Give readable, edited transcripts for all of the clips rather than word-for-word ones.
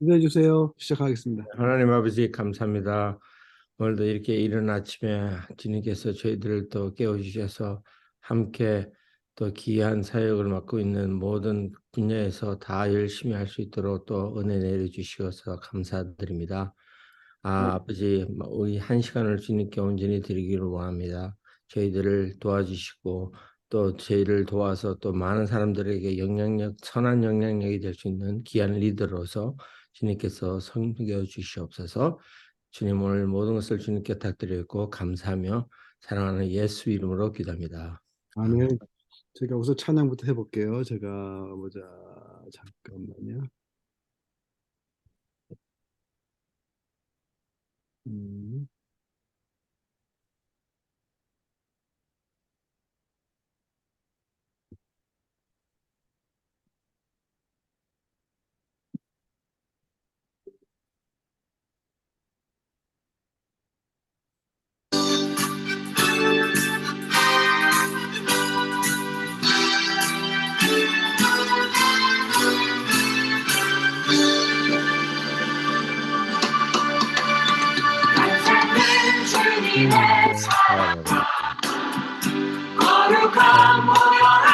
기도해 주세요. 시작하겠습니다. 하나님 아버지 감사합니다. 오늘도 이렇게 이른 아침에 주님께서 저희들을 또 깨워주셔서 함께 또 귀한 사역을 맡고 있는 모든 분야에서 다 열심히 할 수 있도록 또 은혜 내려주셔서 감사드립니다. 아버지, 우리 한 시간을 주님께 온전히 드리기를 원합니다. 저희들을 도와주시고 또 저희를 도와서 또 많은 사람들에게 선한 영향력이 될 수 있는 귀한 리더로서 주님께서 섬겨 주시옵소서. 주님, 오늘 모든 것을 주님께 탁드리고 감사하며 사랑하는 예수 이름으로 기도합니다. 아멘. 제가 우선 찬양부터 해볼게요. 제가 보자. 잠깐만요. 음. 거룩한 모여의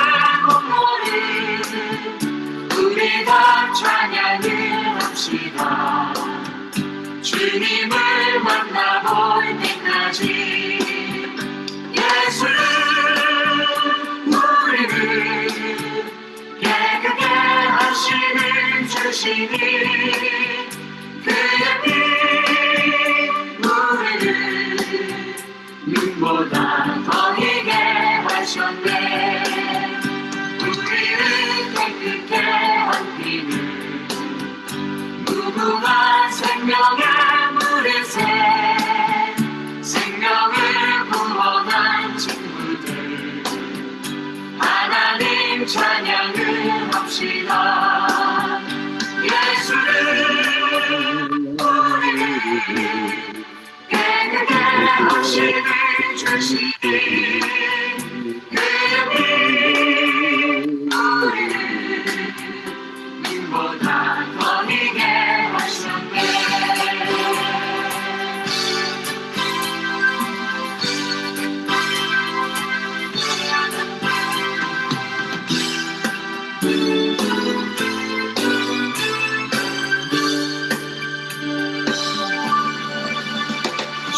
공로를 우리가 찬양을 합시다. 주님을 만나볼 때까지 예수를 우리를 깨끗게 하시는 주시니 그의 피 우리를 눈보다 더 희게 하셨네. 우리를 깨끗게 한 피는 무궁한 생명의 물에새 생명을 구원한 친구들 하나님 찬양을 합시다. 예수를 우리를 깨끗게 하시는 주시니 그의 피 우리를 눈보다 더 희게 하셨네.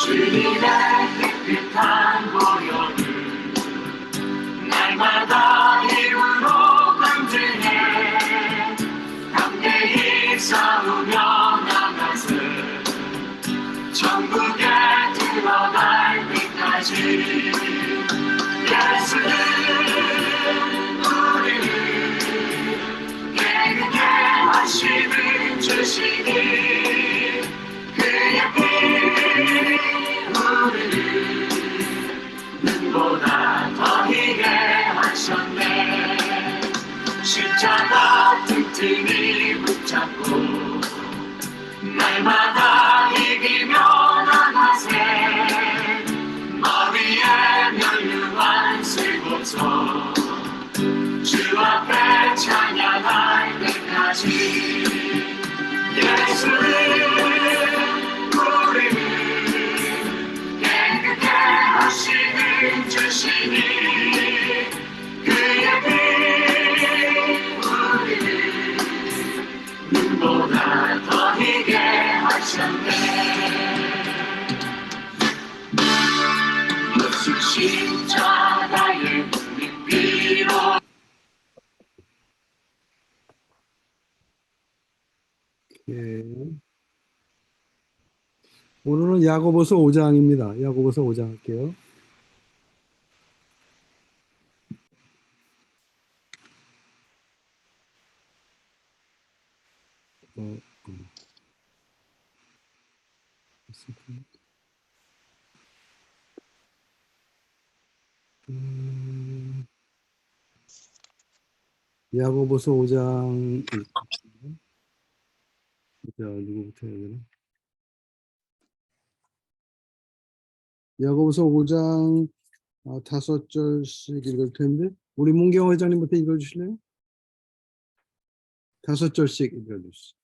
주님의 깨끗한 보혈을 날마다 힘으로 간증해 담대히 싸우며 나가세 천국에 들어갈 때까지 예수는 우리를 깨끗게 하시는 주시니 그의 피 우리를 눈보다 더 희게 하셨네. 십자가 튼튼히 붙잡고 날마다 이기며 나가세 머리에 면류관 쓰고서 주 앞에 찬양할 때까지 예수를 하시는 주시니 그의 피 우리를 눈보다 더 희게 하셨네. 예수 십자가의 피로 오늘은 야고보서 5장입니다. 야고보서 5장 할게요. 야고보서 5장 자, 누구부터 해야 되나? 야고보서 5장 5절씩 읽을 텐데 우리 문경 회장님부터 읽어주실래요? 5절씩 읽어주시죠.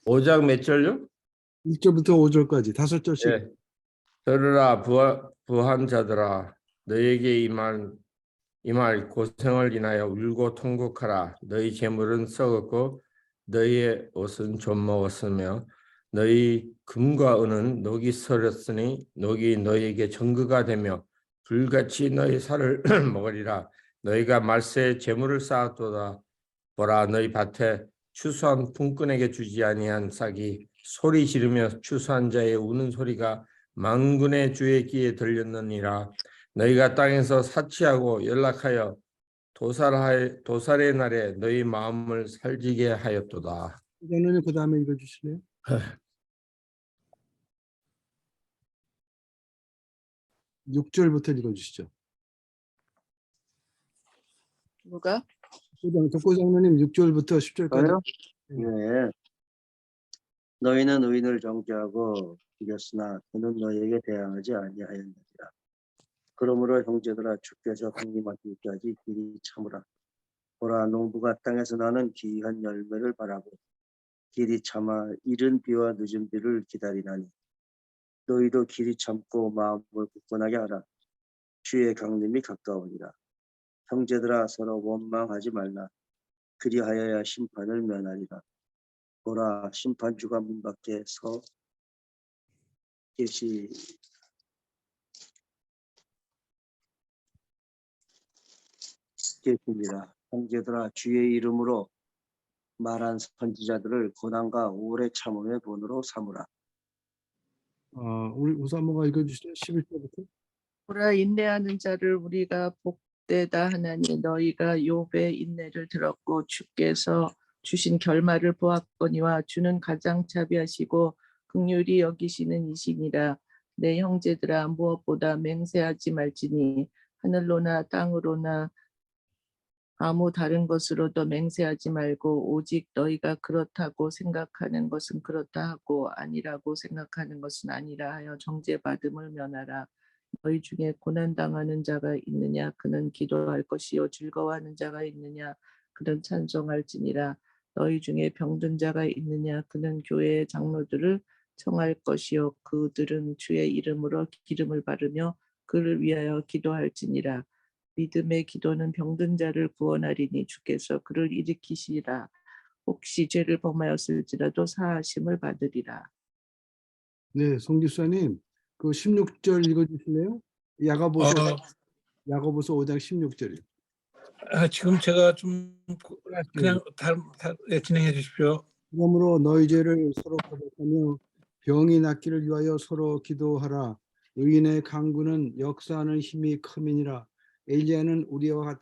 5장 몇 절요? 1절부터 5절까지 5절씩. 예. 들으라 부한 자들아 너에게 임할 고생을 인하여 울고 통곡하라. 너희 재물은 썩었고 너희의 옷은 좀 먹었으며 너희 금과 은은 녹이 서렸으니 녹이 너희에게 정그가 되며 불같이 너희 살을 먹으리라. 너희가 말세에 재물을 쌓았도다. 보라 너희 밭에 추수한 품꾼에게 주지 아니한 싹이 소리 지르며 추수한 자의 우는 소리가 만군의 주의 귀에 들렸느니라. 너희가 땅에서 사치하고 연락하여 도살의 날에 너희 마음을 살지게 하였도다. 장로님 그 다음에 읽어주실래요? 6절부터 읽어주시죠. 누가? 덕구 장로님 6절부터 10절까지. 저요? 네. 너희는 의인을 정죄하고 죽였으나 그는 너희에게 대항하지 아니하였느니라. 그러므로 형제들아 주께서 강림하시기까지 길이 참으라. 보라 농부가 땅에서 나는 귀한 열매를 바라고 길이 참아 이른 비와 늦은 비를 기다리나니 너희도 길이 참고 마음을 굳건하게 하라. 주의 강림이 가까우니라. 형제들아 서로 원망하지 말라. 그리하여야 심판을 면하리라. 보라 심판주가 문 밖에 서 계시니라. 형제들아 주의 이름으로 말한 선지자들을 고난과 오래 참음의 본으로 삼으라. 우리 우사모가 읽어주시죠. 11절부터. 보라 인내하는 자를 우리가 복되다 하나니 너희가 욥의 인내를 들었고 주께서 주신 결말을 보았거니와 주는 가장 자비하시고 긍휼히 여기시는 이시니라. 내 형제들아 무엇보다 맹세하지 말지니 하늘로나 땅으로나 아무 다른 것으로도 맹세하지 말고 오직 너희가 그렇다고 생각하는 것은 그렇다 하고 아니라고 생각하는 것은 아니라 하여 정죄받음을 면하라. 너희 중에 고난당하는 자가 있느냐 그는 기도할 것이요 즐거워하는 자가 있느냐 그는 찬송할지니라. 너희 중에 병든 자가 있느냐 그는 교회의 장로들을 청할 것이요 그들은 주의 이름으로 기름을 바르며 그를 위하여 기도할지니라. 믿음의 기도는 병든 자를 구원하리니 주께서 그를 일으키시리라. 혹시 죄를 범하였을지라도 사하심을 받으리라. 네, 송기수님 그 16절 읽어주실래요? 야고보서 5장 16절이요. 지금 제가 좀 그냥 진행해 주십시오. 그러므로 너희 죄를 서로 고백하며 병이 낫기를 위하여 서로 기도하라. 의인의 강구는 역사하는 힘이 큼이니라. 엘리야는 우리와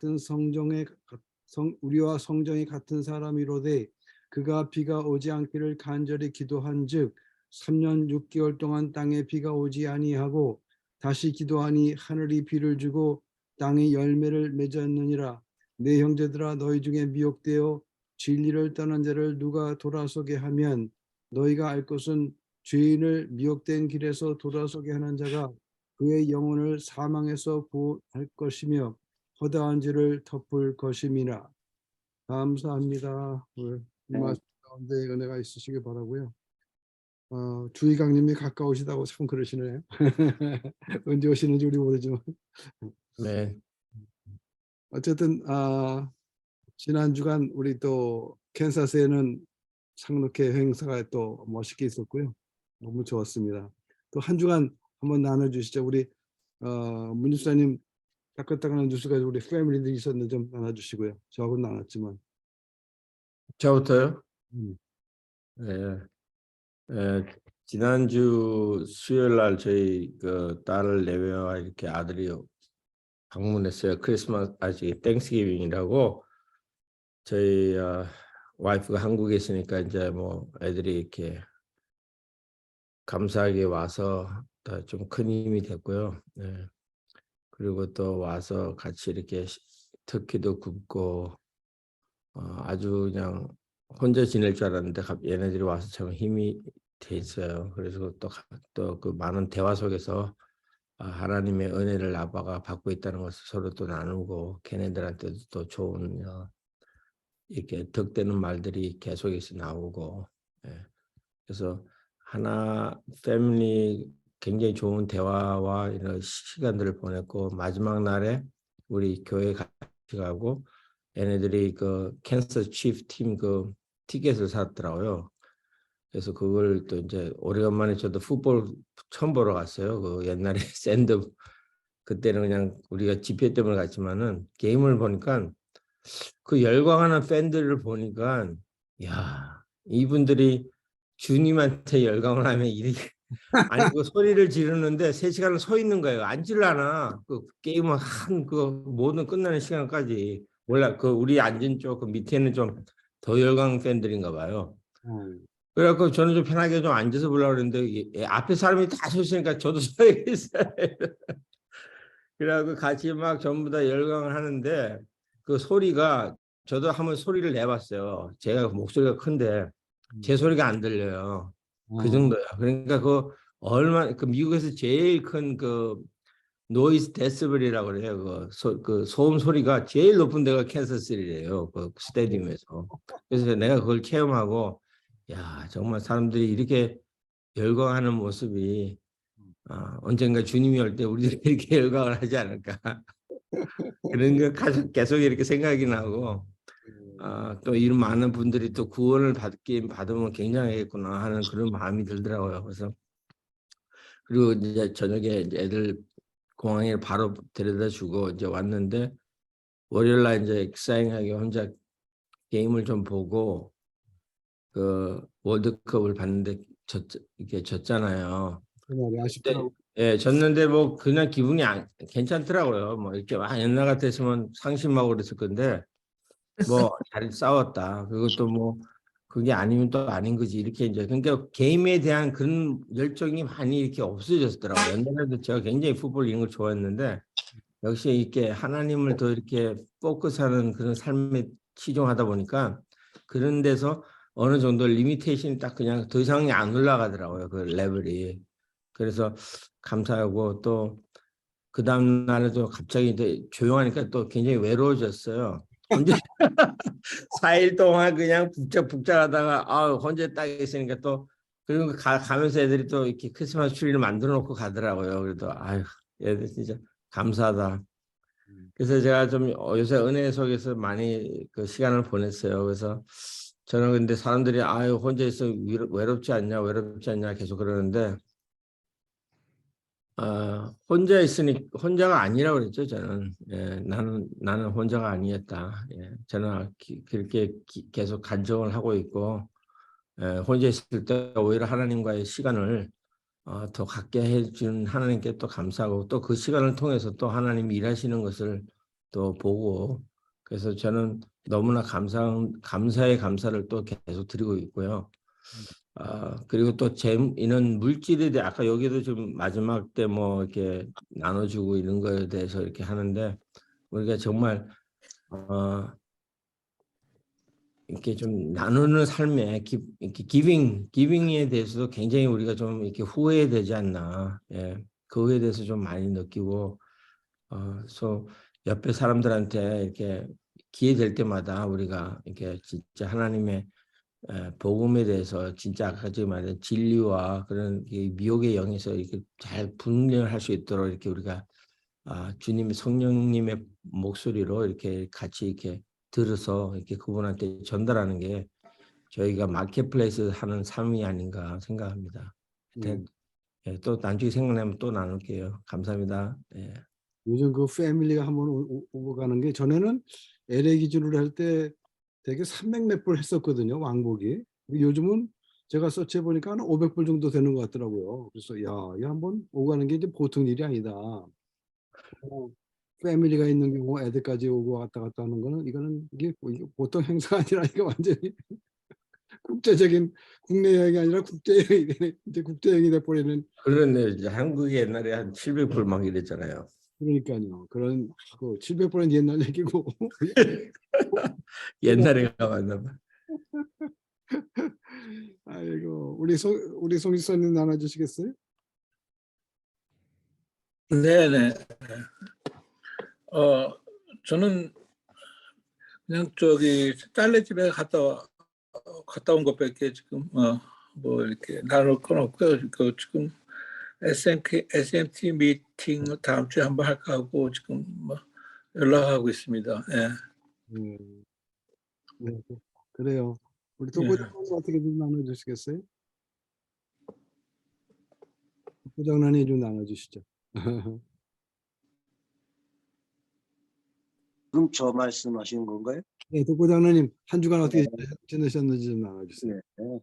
성정이 같은 사람이로되 그가 비가 오지 않기를 간절히 기도한즉 3년 6개월 동안 땅에 비가 오지 아니하고 다시 기도하니 하늘이 비를 주고 땅이 열매를 맺었느니라. 내 형제들아 너희 중에 미혹되어 진리를 떠난 자를 누가 돌아서게 하면 너희가 알 것은 죄인을 미혹된 길에서 돌아서게 하는 자가 그의 영혼을 사망에서 구할 것이며 허다한 죄를 덮을 것임이라. 감사합니다. 이 말씀 가운데 은혜가 있으시길 바라고요. 주의 강림이 가까우시다고 참 그러시네요. 언제 오시는지 우리 모르지만 네. 어쨌든 지난 주간 우리 또 캔사스에는 상록회 행사가 또 멋있게 있었고요. 너무 좋았습니다. 또 한 주간 한번 나눠주시죠. 우리 문집사님 따끈따끈한 뉴스가 우리 패밀리들이 있었는데 좀 나눠주시고요. 저하고는 나눴지만. 저부터요? 네. 지난주 수요일 날 저희 그 딸 내외와 이렇게 아들이 방문했어요. 크리스마스 땡스기빙이라고 저희 와이프가 한국에 있으니까 이제 뭐 애들이 이렇게 감사하게 와서 좀 큰 힘이 됐고요. 네. 그리고 또 와서 같이 이렇게 터키도 굽고 아주 그냥 혼자 지낼 줄 알았는데 얘네들이 와서 참 힘이 돼 있어요. 그래서 또 그 많은 대화 속에서 하나님의 은혜를 아빠가 받고 있다는 것을 서로 또 나누고 걔네들한테도 또 좋은 이렇게 덕되는 말들이 계속해서 나오고 그래서 하나 패밀리 굉장히 좋은 대화와 이런 시간들을 보냈고 마지막 날에 우리 교회 같이 가고 얘네들이 그 캔서 치프 팀 그 티켓을 샀더라고요. 그래서 그걸 또 이제 오래간만에 저도 풋볼 처음 보러 갔어요. 그 옛날에 샌드 그때는 그냥 우리가 집회 때문에 갔지만은 게임을 보니까 그 열광하는 팬들을 보니까 야 이분들이 주님한테 열광을 하면 이렇게 아니 그 소리를 지르는데 3시간을 서 있는 거예요. 앉지를 않아. 그 게임은 한 그 모든 끝나는 시간까지 몰라. 그 우리 앉은 쪽 그 밑에는 좀 더 열광 팬들인가 봐요. 그래갖고 저는 좀 편하게 좀 앉아서 보려고 그랬는데 앞에 사람이 다 서 있으니까 저도 서 있어요. 그래갖고 같이 막 전부 다 열광을 하는데 그 소리가 저도 한번 소리를 내봤어요. 제가 목소리가 큰데 제 소리가 안 들려요. 그 정도야. 그러니까 그 얼마 그 미국에서 제일 큰 그 노이즈 데시벨이라고 그래요. 그 소음 소리가 제일 높은 데가 캔서스시티예요. 그 스테디움에서. 그래서 내가 그걸 체험하고 야 정말 사람들이 이렇게 열광하는 모습이 언젠가 주님이 올 때 우리들이 이렇게 열광을 하지 않을까 그런 거 계속 이렇게 생각이 나고 또 이런 많은 분들이 또 구원을 받으면 굉장하겠구나 하는 그런 마음이 들더라고요. 그래서 그리고 이제 저녁에 이제 애들 공항에 바로 데려다 주고 이제 왔는데 월요일 날 이제 엑사이하게 혼자 게임을 좀 보고 그 월드컵을 봤는데 이게 졌잖아요. 정말 아쉽더라고. 예, 졌는데 뭐 그냥 기분이 괜찮더라고요. 뭐 이렇게 막 옛날 같았으면 상심하고 그랬을 건데 뭐 잘 싸웠다. 그것도 뭐 그게 아니면 또 아닌 거지. 이렇게 이제 그러니까 게임에 대한 그런 열정이 많이 이렇게 없어졌더라고요. 옛날에도 제가 굉장히 풋볼 이런 걸 좋아했는데 역시 이렇게 하나님을 더 이렇게 포커스하는 그런 삶에 치중하다 보니까 그런 데서 어느 정도 리미테이션이 딱 그냥 더 이상이 안 올라가더라고요. 그 레벨이. 그래서 감사하고 또 그 다음 날에도 갑자기 이제 조용하니까 또 굉장히 외로워졌어요. 혼자 4일 동안 그냥 북적북적하다가 혼자 딱 있으니까 또 그리고 가면서 애들이 또 이렇게 크리스마스 트리를 만들어 놓고 가더라고요. 그래도 아유 얘들 진짜 감사하다. 그래서 제가 좀 요새 은혜 속에서 많이 그 시간을 보냈어요. 그래서 저는 근데 사람들이 아유 혼자 있어 외롭지 않냐 계속 그러는데 혼자 있으니 혼자가 아니라고 그랬죠. 저는 나는 혼자가 아니었다. 저는 그렇게 계속 간증을 하고 있고 혼자 있을 때 오히려 하나님과의 시간을 더 갖게 해준 하나님께 또 감사하고 또 그 시간을 통해서 또 하나님이 일하시는 것을 또 보고 그래서 저는 너무나 감사의 감사를 또 계속 드리고 있고요. 그리고 또 이런 물질에 대해 아까 여기도 좀 마지막 때 뭐 이렇게 나눠주고 이런 거에 대해서 이렇게 하는데 우리가 정말 이렇게 좀 나누는 삶에 이렇게 기빙에 대해서도 굉장히 우리가 좀 이렇게 후회되지 않나. 그거에 대해서 좀 많이 느끼고 그래서 옆에 사람들한테 이렇게 기회 될 때마다 우리가 이렇게 진짜 하나님의 복음에 대해서 진짜 아까 지금 말한 진리와 그런 미혹의 영에서 이렇게 잘 분별할 수 있도록 이렇게 우리가 주님의 성령님의 목소리로 이렇게 같이 이렇게 들어서 이렇게 그분한테 전달하는 게 저희가 마켓플레이스 하는 삶이 아닌가 생각합니다. 또 나중에 생각나면 또 나눌게요. 감사합니다. 요즘 그 패밀리가 한번 오고 가는 게 전에는 LA 기준으로 할 때 되게 300몇 불 했었거든요. 왕복이. 요즘은 제가 서치해 보니까 한 500불 정도 되는 것 같더라고요. 그래서 이 한번 오고 가는 게 이제 보통 일이 아니다. 패밀리가 있는 경우 애들까지 오고 왔다 갔다 하는 거는 이게 보통 행사가 아니라 이게 완전히 국제적인 국내 여행이 아니라 국제 여행이 되네. 이제 국제 여행이 돼 버리는. 그런데 이제 한국이 옛날에 한 700불 막 이랬잖아요. 그러니까요. 그런 700불은 옛날 얘기고. 옛날에 가봤나 봐. 아이고 우리 송 지사님 나눠주시겠어요? 네네. 저는 그냥 저기 딸네 집에 갔다 온 것밖에 지금 뭐 이렇게 나눌 건 없고요. 그 지금 SMT 미팅을 다음 주에 한번 할까 하고 지금 뭐 연락하고 있습니다. 예. 네, 그래요. 우리 예. 독고장관님 어떻게 좀 나눠주시겠어요? 독고장관님 좀 나눠주시죠. 그럼 저 말씀하시는 건가요? 네, 독고장관님 한 주간 어떻게 지내셨는지 좀 나눠주세요. 예.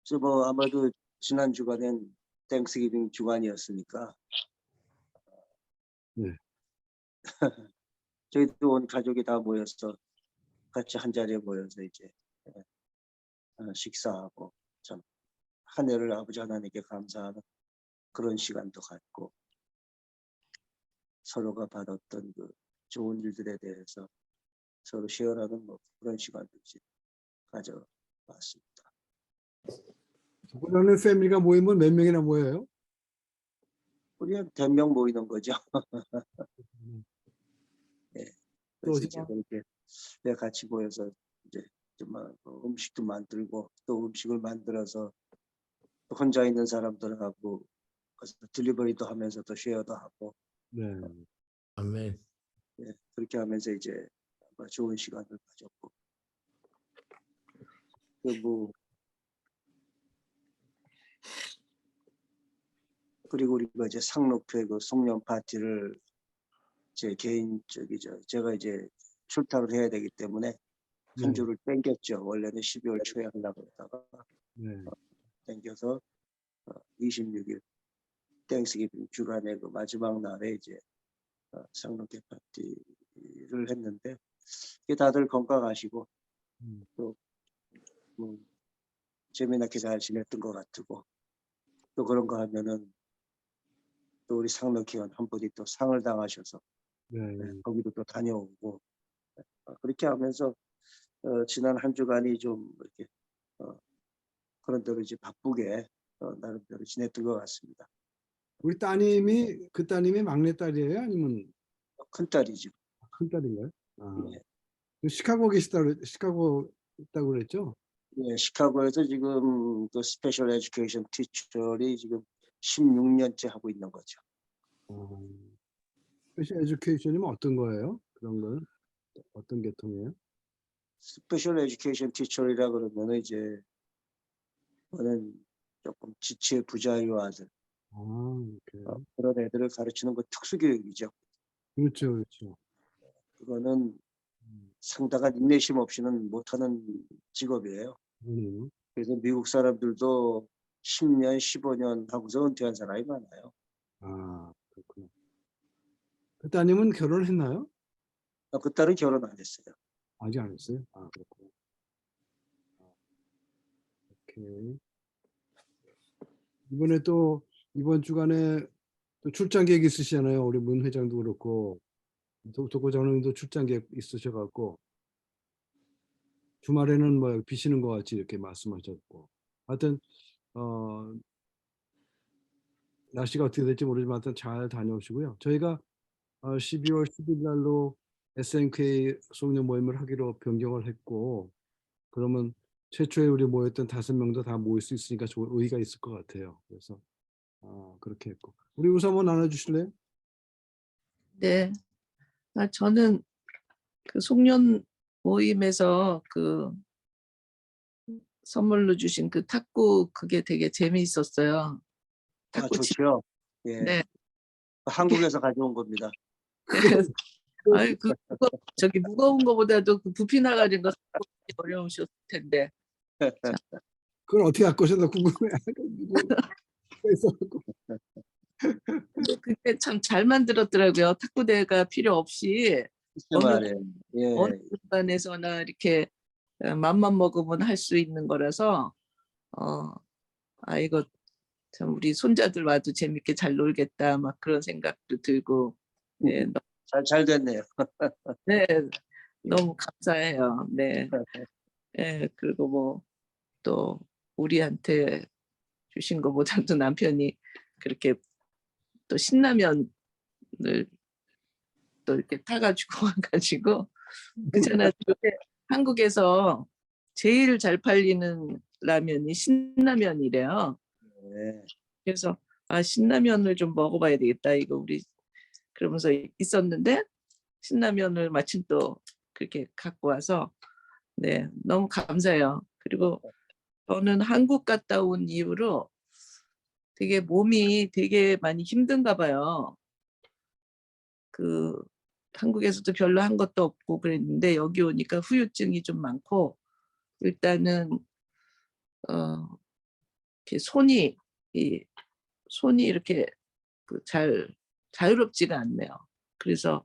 그래서 뭐 아마도 지난 주간엔 땡스기빙 주간이었으니까 네. 저희도 온 가족이 다 모여서 같이 한 자리에 모여서 이제 식사하고 참 한 해를 아버지 하나님께 감사하는 그런 시간도 갖고 서로가 받았던 그 좋은 일들에 대해서 서로 쉐어하는 뭐 그런 시간도 이제 가져봤습니다. 독고장관님 패밀리가 모이면 몇 명이나 모여요? 우리 한 100명 모이는 거죠. 예. 또 그래서 이제 그렇게 같이 모여서 이제 정말 음식도 만들고 또 음식을 만들어서 또 혼자 있는 사람들하고 그래서 딜리버리도 하면서 또 쉐어도 하고 네. 아멘. 예, 그렇게 하면서 이제 좋은 시간을 가졌고 뭐 그리고 우리가 이제 상록회 그 송년 파티를 제 개인적이죠. 제가 이제 출타를 해야 되기 때문에 한 네. 주를 땡겼죠. 원래는 12월 초에 하려고 했다가 네. 땡겨서 26일 땡스기빙 주간의 그 마지막 날에 이제 상록회 파티를 했는데 다들 건강하시고 또 재미나게 잘 지냈던 것 같고 또 그런 거 하면은 또 우리 상록회원 한 분이 또 상을 당하셔서 네. 거기도 또 다녀오고 그렇게 하면서 지난 한 주간이 좀 이렇게 그런 대로 이제 바쁘게 나름대로 지냈던 것 같습니다. 우리 따님이 그 따님이 막내 딸이에요? 아니면 큰 딸이죠. 큰 딸인가요? 아, 예. 시카고 시카고 있다고 그랬죠? 예, 시카고에서 지금 그 스페셜 에듀케이션 티처리 지금 16년째 하고 있는 거죠. 스페셜 에듀케이션이면 어떤 거예요? 그런 거는 어떤 계통이에요? 스페셜 에듀케이션 티처리라 그러면 이제 그거는 조금 지체 부자유 아들 이렇게. 그런 애들을 가르치는 거 특수교육이죠. 그렇죠, 그렇죠. 그거는 상당한 인내심 없이는 못하는 직업이에요. 그래서 미국 사람들도 10년, 15년 하고서 은퇴한 사람이 많아요. 아, 그렇구나. 그 따님은 결혼했나요? 그 딸은 결혼 안 했어요. 아직 안 했어요? 아, 그렇구나. 오케이. 이번에 또 이번 주간에 또 출장 계획 있으시잖아요. 우리 문 회장도 그렇고 독고장로님도 출장 계획 있으셔갖고 주말에는 뭐 비시는 것 같이 이렇게 말씀하셨고 하여튼 날씨가 어떻게 될지 모르지만 하여튼 잘 다녀오시고요. 저희가 12월 10일 날로 SNK 송년 모임을 하기로 변경을 했고 그러면 최초에 우리 모였던 5명도 다 모일 수 있으니까 좋은 의의가 있을 것 같아요. 그래서 그렇게 했고 우리 우선 한번 나눠주실래요? 네. 저는 그 송년 모임에서 그 선물로 주신 그 탁구 그게 되게 재미있었어요. 탁구 좋죠. 예. 네. 한국에서 가져온 겁니다. 아이 그거 저기 무거운 거보다도 그 부피 나가는 거 어려우셨을 텐데. 그걸 어떻게 갖고 오셨나 궁금해. 근데 그때 참 잘 만들었더라고요. 탁구대가 필요 없이 어느 어느 공간에서나 이렇게 맘만 먹으면 할 수 있는 거라서 이거 참 우리 손자들 와도 재밌게 잘 놀겠다 막 그런 생각도 들고 네, 잘 됐네요. 네 너무 감사해요. 네, 네 그리고 뭐 또 우리한테 주신 것보다도 남편이 그렇게 또 신라면을 또 이렇게 타가지고 와가지고 그렇잖아요. 요새 한국에서 제일 잘 팔리는 라면이 신라면이래요. 네. 그래서 아 신라면을 좀 먹어봐야 되겠다 이거 우리 그러면서 있었는데 신라면을 마침 또 그렇게 갖고 와서 네 너무 감사해요. 그리고 저는 한국 갔다 온 이후로 되게 몸이 되게 많이 힘든가 봐요. 그 한국에서도 별로 한 것도 없고 그랬는데 여기 오니까 후유증이 좀 많고 일단은 이렇게 손이 이렇게 잘 자유롭지가 않네요. 그래서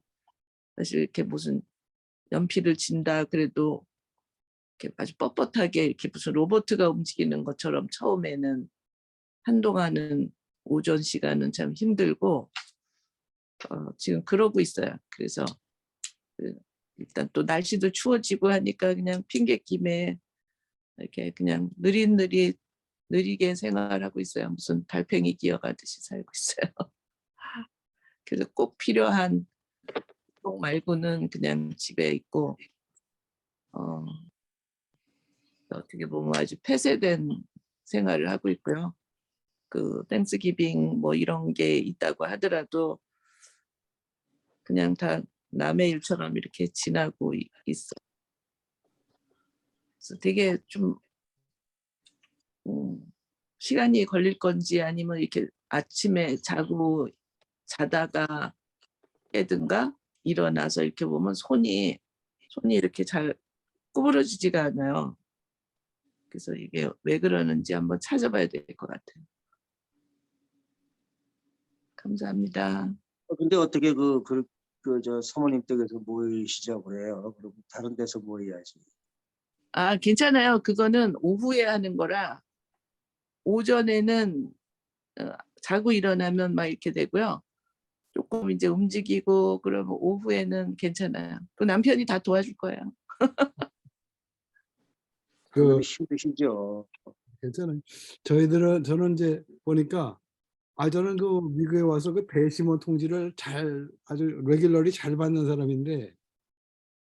사실 이렇게 무슨 연필을 진다 그래도 이렇게 아주 뻣뻣하게 이렇게 무슨 로봇가 움직이는 것처럼 처음에는 한동안은 오전 시간은 참 힘들고 지금 그러고 있어요. 그래서 일단 또 날씨도 추워지고 하니까 그냥 핑계 김에 이렇게 그냥 느리게 생활하고 있어요. 무슨 달팽이 기어가듯이 살고 있어요. 그래서 꼭 필요한 꼭 말고는 그냥 집에 있고 어떻게 보면 아주 폐쇄된 생활을 하고 있고요. 그 땡스기빙 뭐 이런 게 있다고 하더라도 그냥 다 남의 일처럼 이렇게 지나고 있어. 그래서 되게 좀 시간이 걸릴 건지 아니면 이렇게 아침에 자다가 깨든가 일어나서 이렇게 보면 손이 이렇게 잘 구부러지지가 않아요. 그래서 이게 왜 그러는지 한번 찾아봐야 될 것 같아요. 감사합니다. 근데 어떻게 저 사모님 댁에서 모이시자고 그래요? 그럼 다른 데서 모여야지. 아, 괜찮아요. 그거는 오후에 하는 거라 오전에는 자고 일어나면 막 이렇게 되고요. 조금 이제 움직이고 그러면 오후에는 괜찮아요. 그 남편이 다 도와줄 거예요. 그러면 그 힘드시죠. 괜찮아요. 저는 이제 보니까 저는 그 미국에 와서 그 배심원 통지를 아주 레귤러리 잘 받는 사람인데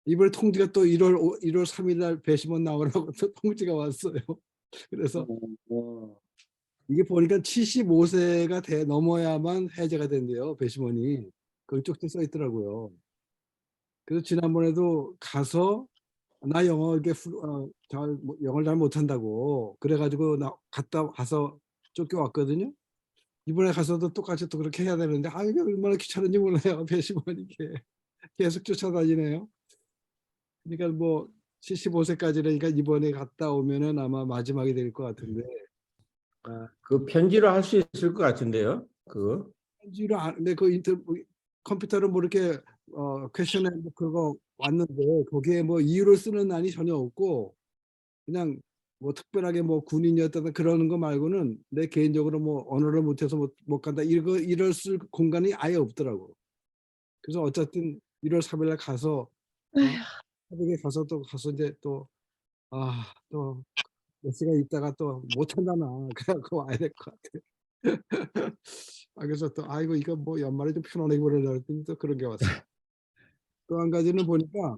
이번에 통지가 또 1월 3일 날 배심원 나오라고 또 통지가 왔어요. 그래서 이게 보니까 75세가 넘어야만 해제가 된대요. 배심원이. 거기 쪽지 써 있더라고요. 그래서 지난번에도 가서 나 영어 이렇게 영어를 잘 못한다고 그래가지고 나 갔다 가서 쫓겨왔거든요. 이번에 가서도 똑같이 또 그렇게 해야 되는데 이게 얼마나 귀찮은지 몰라요. 배심원이 이게 계속 쫓아다니네요. 그러니까 뭐 75세까지라니까 이번에 갔다 오면은 아마 마지막이 될 것 같은데. 그 편지로 할 수 있을 것 같은데요. 그거. 편지로 근데 그 컴퓨터로 뭐 이렇게 퀘스천에 그거 왔는데 거기에 뭐 이유를 쓰는 난이 전혀 없고 그냥 뭐 특별하게 뭐 군인이었다 그러는 거 말고는 내 개인적으로 뭐 언어를 못해서 못 간다 이럴 쓸 공간이 아예 없더라고. 그래서 어쨌든 1월 3일날 가서 새벽에 가서 이제 또 또 몇 시간 있다가 또 못한다나 그래갖고 와야 될 것 같아. 그래서 또 아이고 이거 뭐 연말에 좀 편안하게 보내려고 했더니 또 그런 게 왔어요. 또 한 가지는 보니까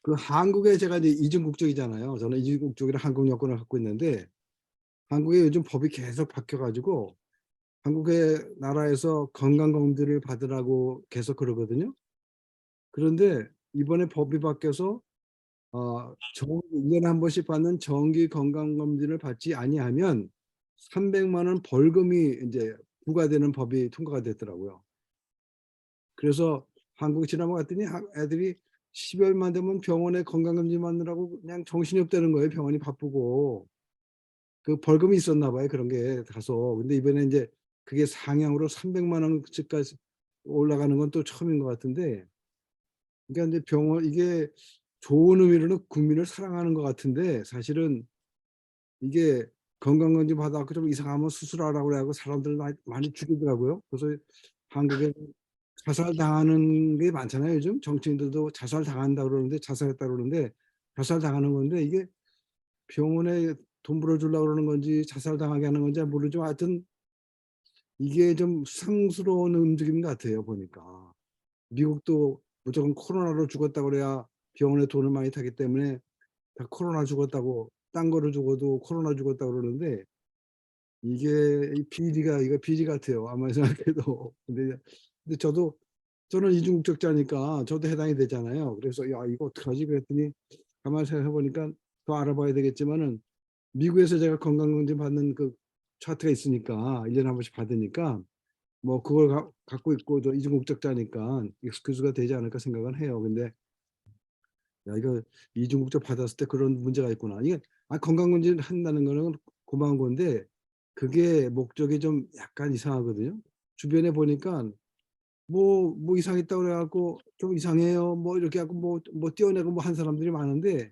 그 한국에 제가 이제 이중 국적이잖아요. 저는 이중 국적이라 한국 여권을 갖고 있는데 한국에 요즘 법이 계속 바뀌어가지고 한국의 나라에서 건강검진을 받으라고 계속 그러거든요. 그런데 이번에 법이 바뀌어서 1년에 한 번씩 받는 정기 건강검진을 받지 아니하면 300만 원 벌금이 이제 부과되는 법이 통과가 됐더라고요. 그래서 한국 지나고 갔더니 애들이 10여일만 되면 병원에 건강검진 받느라고 그냥 정신이 없다는 거예요. 병원이 바쁘고. 그 벌금이 있었나 봐요. 그런 게 가서. 근데 이번에 이제 그게 상향으로 300만 원씩까지 올라가는 건 또 처음인 것 같은데. 그러니까 이제 이게 좋은 의미로는 국민을 사랑하는 것 같은데 사실은 이게 건강검진 받아갖고 좀 이상하면 수술하라고 그래갖고 사람들 많이 죽이더라고요. 그래서 한국에 자살당하는 게 많잖아요. 요즘 정치인들도 자살당한다 그러는데 자살했다 그러는데 자살당하는 건데 이게 병원에 돈 벌어주려고 그러는 건지 자살당하게 하는 건지 모르지만 하여튼 이게 좀 수상스러운 움직임 같아요. 보니까 미국도 무조건 코로나로 죽었다고 그래야 병원에 돈을 많이 타기 때문에 다 코로나 죽었다고, 딴 거를 죽어도 코로나 죽었다고 그러는데 이게 이거 비리 같아요. 아무리 생각해도. 근데 저는 이중국적자니까 저도 해당이 되잖아요. 그래서 야, 이거 어떡하지? 그랬더니 가만히 생각해 보니까 더 알아봐야 되겠지만은 미국에서 제가 건강검진 받는 그 차트가 있으니까 1년에 한 번씩 받으니까 뭐 그걸 갖고 있고 저 이중국적자니까 익스큐즈가 되지 않을까 생각은 해요. 근데 야, 이거 이중국적 받았을 때 그런 문제가 있구나. 이게 건강검진 한다는 거는 고마운 건데 그게 목적이 좀 약간 이상하거든요. 주변에 보니까 뭐 이상했다고 그래갖고 좀 이상해요. 뭐 이렇게 하고 뭐 떼어내고 뭐 한 사람들이 많은데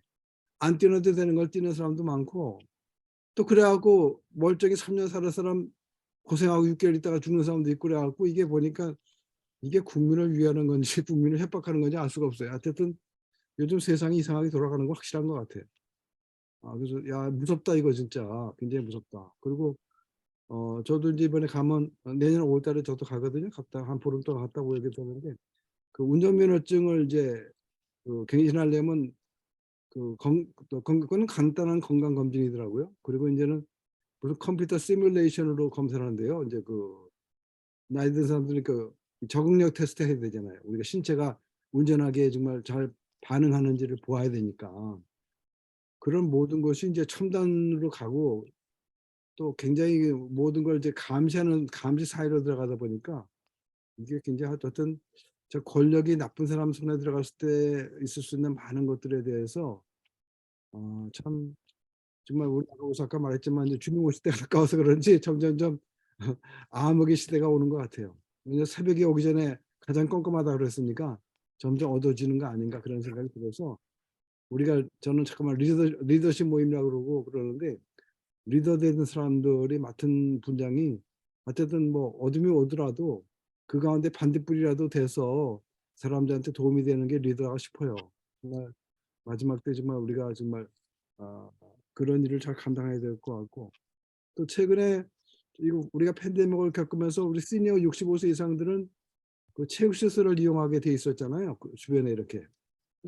안 떼어내도 되는 걸 떼는 사람도 많고 또 그래갖고 멀쩡히 3년 살을 사람 고생하고 6개월 있다가 죽는 사람도 있고 그래갖고 이게 보니까 이게 국민을 위하는 건지 국민을 협박하는 건지 알 수가 없어요. 하여튼 요즘 세상이 이상하게 돌아가는 건 확실한 것 같아요. 그래서 야, 무섭다 이거 진짜 굉장히 무섭다. 그리고 저도 이제 이번에 가면 내년 5월 달에 저도 가거든요. 갔다 한 보름 동안 갔다 오게 되는데 그 운전면허증을 이제 갱신하려면 그거는 간단한 건강 검진이더라고요. 그리고 이제는 무슨 컴퓨터 시뮬레이션으로 검사를 하는데요. 이제 그 나이 든 사람들이 그 적응력 테스트 해야 되잖아요. 우리가 신체가 운전하기에 정말 잘 반응하는지를 보아야 되니까 그런 모든 것이 이제 첨단으로 가고 또 굉장히 모든 걸 이제 감시하는 감시 사회로 들어가다 보니까 이게 굉장히 어떤 저 권력이 나쁜 사람 손에 들어갔을 때 있을 수 있는 많은 것들에 대해서 참 정말 우리 아까 말했지만 이제 주민국 시대가 가까워서 그런지 점점점 암흑의 시대가 오는 것 같아요. 왜냐하면 새벽이 오기 전에 가장 껌껌하다 그랬으니까 점점 어두워지는 거 아닌가 그런 생각이 들어서 저는 잠깐만 리더십 모임이라고 그러고 그러는데 리더 되는 사람들이 맡은 분량이 어쨌든 뭐 어둠이 오더라도 그 가운데 반딧불이라도 돼서 사람들한테 도움이 되는 게 리더가 싶어요. 정말 마지막 때 정말 우리가 정말 그런 일을 잘 감당해야 될 것 같고 또 최근에 이거 우리가 팬데믹을 겪으면서 우리 시니어 65세 이상들은 그 체육시설을 이용하게 돼 있었잖아요. 그 주변에 이렇게.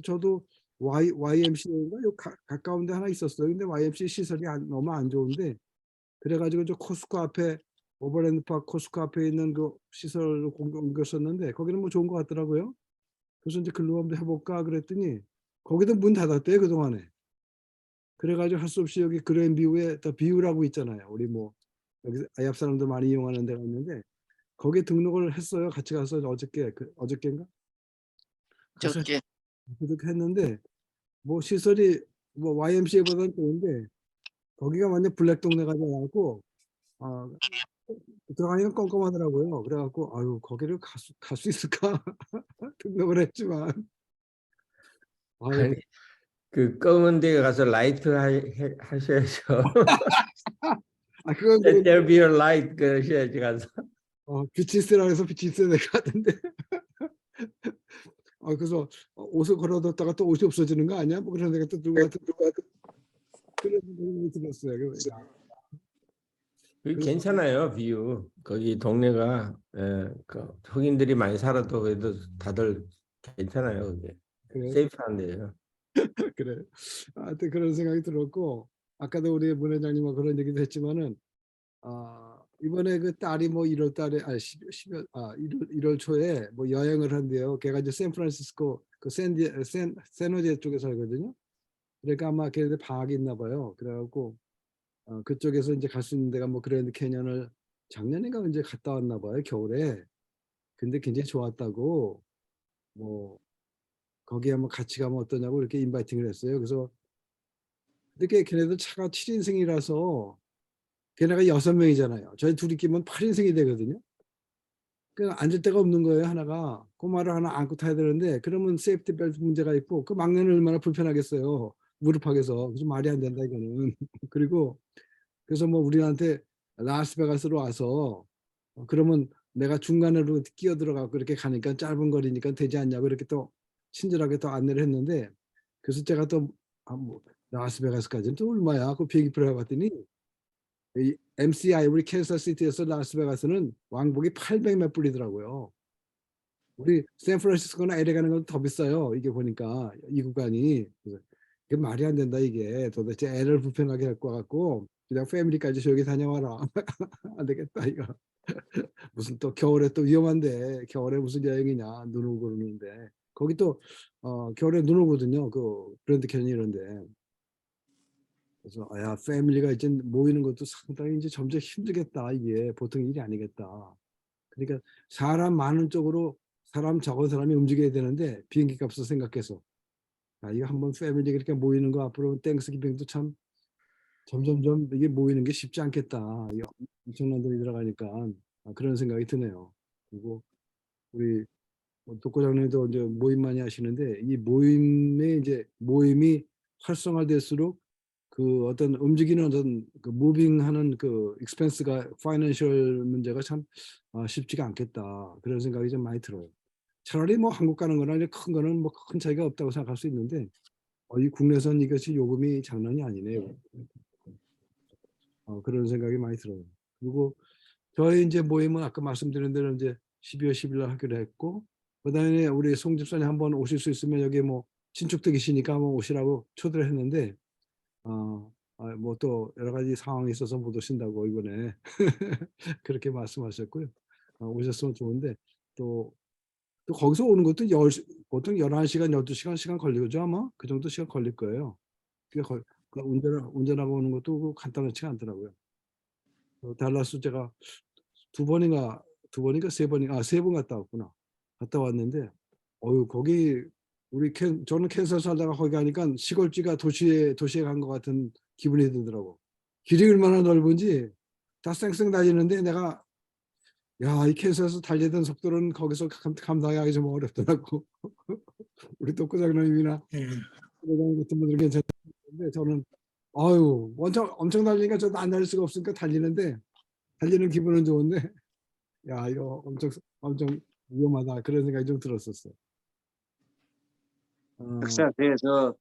저도 YMCA인가 가까운 데 하나 있었어요. 근데 YMCA 시설이 너무 안 좋은데 그래가지고 저 코스코 앞에 오버랜드파크 코스코 앞에 있는 그 시설을 옮겼었는데 거기는 뭐 좋은 것 같더라고요. 그래서 이제 글로 한번 해볼까 그랬더니 거기도 문 닫았대요 그동안에. 그래가지고 할 수 없이 여기 그랜비우에 더 비우라고 있잖아요. 우리 뭐 여기 아랍 사람들 많이 이용하는 데가 있는데 거기에 등록을 했어요. 같이 가서 어저께인가 가서 저게 했는데 뭐 시설이 뭐 YMCA보다는 좋은데 거기가 완전 블랙 동네가 돼갖고 들어가니까 껌껌하더라고요. 그래갖고 아유 거기를 갈 수 있을까 등록을 했지만 아유 아니 그 검은 데 가서 라이트 하셔야죠. 그건 Let there be a light 그러셔야지 가서. 빛이 있으라 해서 빛이 있어야 될 것 같은데 그래서 옷을 걸어뒀다가 또 옷이 없어지는 거 아니야? 뭐 그런 생각 또 누가 그런 생각이 들었어요. 그래서 괜찮아요 뷰. 거기 동네가 그 흑인들이 많이 살아도 그래도 다들 괜찮아요. 그게 그래. 세이프한데요. 그래. 하여튼 그런 생각이 들었고 아까도 우리 문 회장님과 그런 얘기도 했지만은 이번에 그 딸이 뭐 1월 달에 1월 초에 뭐 여행을 한대요. 걔가 이제 샌프란시스코 그 샌호제 쪽에 살거든요. 그러니까 아마 걔네들 방학이 있나 봐요. 그래갖고 그쪽에서 이제 갈 수 있는 데가 뭐 그랜드 캐년을 작년인가 언제 갔다 왔나 봐요. 겨울에. 근데 굉장히 좋았다고 뭐 거기 한번 같이 가면 어떠냐고 이렇게 인바이팅을 했어요. 그래서 근데 걔네들 차가 7인승이라서 걔네가 6명이잖아요. 저희 둘이 끼면 8인승이 되거든요. 그 앉을 데가 없는 거예요. 하나가 꼬마를 하나 안고 타야 되는데 그러면 세이프티 벨트 문제가 있고 그 막내는 얼마나 불편하겠어요. 무릎팍에서. 그래서 말이 안 된다 이거는. 그리고 그래서 뭐 우리한테 라스베가스로 와서 그러면 내가 중간으로 끼어 들어가고 그렇게 가니까 짧은 거리니까 되지 않냐고 이렇게 또 친절하게 또 안내를 했는데 그래서 제가 또 뭐 라스베가스까지는 또 얼마야? 그 비행기표를 해봤더니 이 MCI 우리 캔사스시티에서 라스베가스는 왕복이 800몇 불이더라고요. 우리 샌프란시스코나 LA 가는 건 더 비싸요. 이게 보니까 이 구간이. 그래서 이게 말이 안 된다 이게. 도대체 애를 불편하게 갖고 와갖고 그냥 패밀리까지 저기 다녀와라. 안 되겠다 이거. 무슨 또 겨울에 또 위험한데 겨울에 무슨 여행이냐 눈 오고 그러는데 거기 또 겨울에 눈 오거든요. 그 그랜드 캐니언 이런데. 그래서 야 패밀리가 이제 모이는 것도 상당히 이제 점점 힘들겠다 이게 보통 일이 아니겠다. 그러니까 사람 많은 쪽으로 사람 적은 사람이 움직여야 되는데 비행기 값을 생각해서 이거 한번 패밀리 이렇게 모이는 거 앞으로 땡스기빙도 참 점점점 이게 모이는 게 쉽지 않겠다. 이게 엄청난 돈이 들어가니까 그런 생각이 드네요. 그리고 우리 독고장님도 이제 모임 많이 하시는데 이 모임이 활성화될수록 그 어떤 움직이는 어떤 그 무빙하는 그 익스펜스가 파이낸셜 문제가 참 쉽지가 않겠다 그런 생각이 좀 많이 들어요. 차라리 뭐 한국 가는 거나 큰 거는 뭐 큰 차이가 없다고 생각할 수 있는데 이 국내선 이것이 요금이 장난이 아니네요. 그런 생각이 많이 들어요. 그리고 저희 이제 모임은 아까 말씀드린 대로 이제 12월 10일 날 하기로 했고 그다음에 우리 송 집사님 한번 오실 수 있으면 여기 뭐 친척도 계시니까 한번 오시라고 초대를 했는데 뭐 또 여러 가지 상황이 있어서 못 오신다고 이번에 그렇게 말씀하셨고요. 오셨으면 좋은데 또 거기서 오는 것도 보통 11시간, 12시간 시간 걸리죠 아마? 그 정도 시간 걸릴 거예요. 그 운전하고 오는 것도 간단하지가 않더라고요. 달라스 제가 두 번인가 세 번 갔다 왔구나. 갔다 왔는데 거기 저는 캔서 살다가 거기 가니까 시골지가 도시에 간 것 같은 기분이 들더라고. 길이 얼마나 넓은지 다 쌩쌩 달리는데 내가 이 캔서에서 달리던 속도는 거기서 감당하기 좀 어렵더라고. 우리 독고장로님이나 예. 독고장님 같은 분들 괜찮은데 저는 엄청 달리니까 저도 안 달릴 수가 없으니까 달리는데 달리는 기분은 좋은데 이거 엄청 위험하다 그런 생각이 좀 들었었어요. 텍사스에서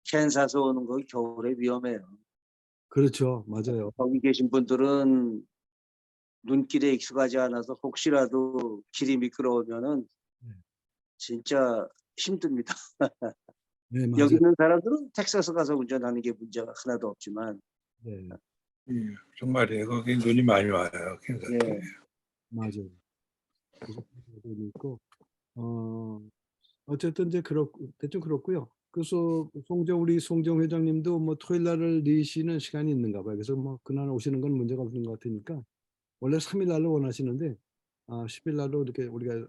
캔사스 오는 거 겨울에 위험해요. 그렇죠. 맞아요. 거기 계신 분들은 눈길에 익숙하지 않아서 혹시라도 길이 미끄러우면은 진짜 힘듭니다. 네, 맞아요. 여기 있는 사람들은 텍사스 가서 운전하는 게 문제가 하나도 없지만 네, 정말이에요. 거기 눈이 많이 와요. 캔사스. 예. 맞아요. 그래서 있고 어쨌든 이제 대충 그렇고요. 그래서 우리 송정 회장님도 뭐 토요일 날을 내시는 시간이 있는가 봐요. 그래서 뭐 그날 오시는 건 문제가 없는 것 같으니까 원래 3일 날로 원하시는데 10일 날로 이렇게 우리가